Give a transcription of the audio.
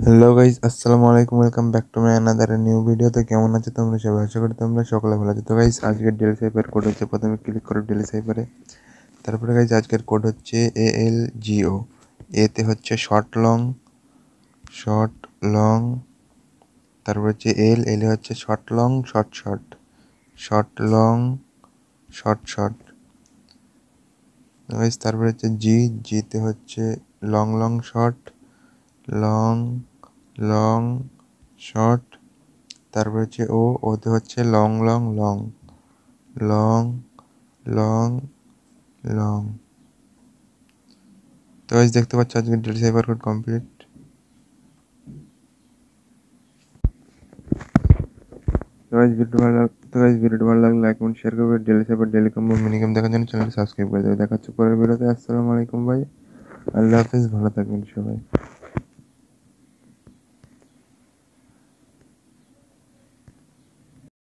Hello guys, আসসালামু আলাইকুম। Welcome back to my another new video. তো কেমন আছো তোমরা সবাই? আশা করি তোমরা সকলে ভালো আছো। তো গাইজ আজকের ডেলি সাইফার কোড হচ্ছে, প্রথমে ক্লিক করো ডেলি সাইফারে। তারপরে গাইজ আজকের কোড হচ্ছে ALGO। এতে হচ্ছে শর্ট লং, শর্ট লং। তারপর হচ্ছে এল হচ্ছে short long short short, short long short short. Guys তারপরে হচ্ছে জিতে হচ্ছে long long short, long long short. তারপর হচ্ছে ওতে হচ্ছে long long long, long long long. তো গাইস দেখতে পাচ্ছ আজকে ডেলি সাইবার কোড কমপ্লিট। ভিডিওটা ভালো লাগলে লাইক কমেন্ট শেয়ার করবে। Daily cyber daily combo mini game দেখার জন্য চ্যানেলটি সাবস্ক্রাইব করে দেবে। দেখা হচ্ছে পরের ভিডিওতে। আসসালামু আলাইকুম ভাই, আল্লাহ হাফিজ, ভালো থাকবেন সবাই।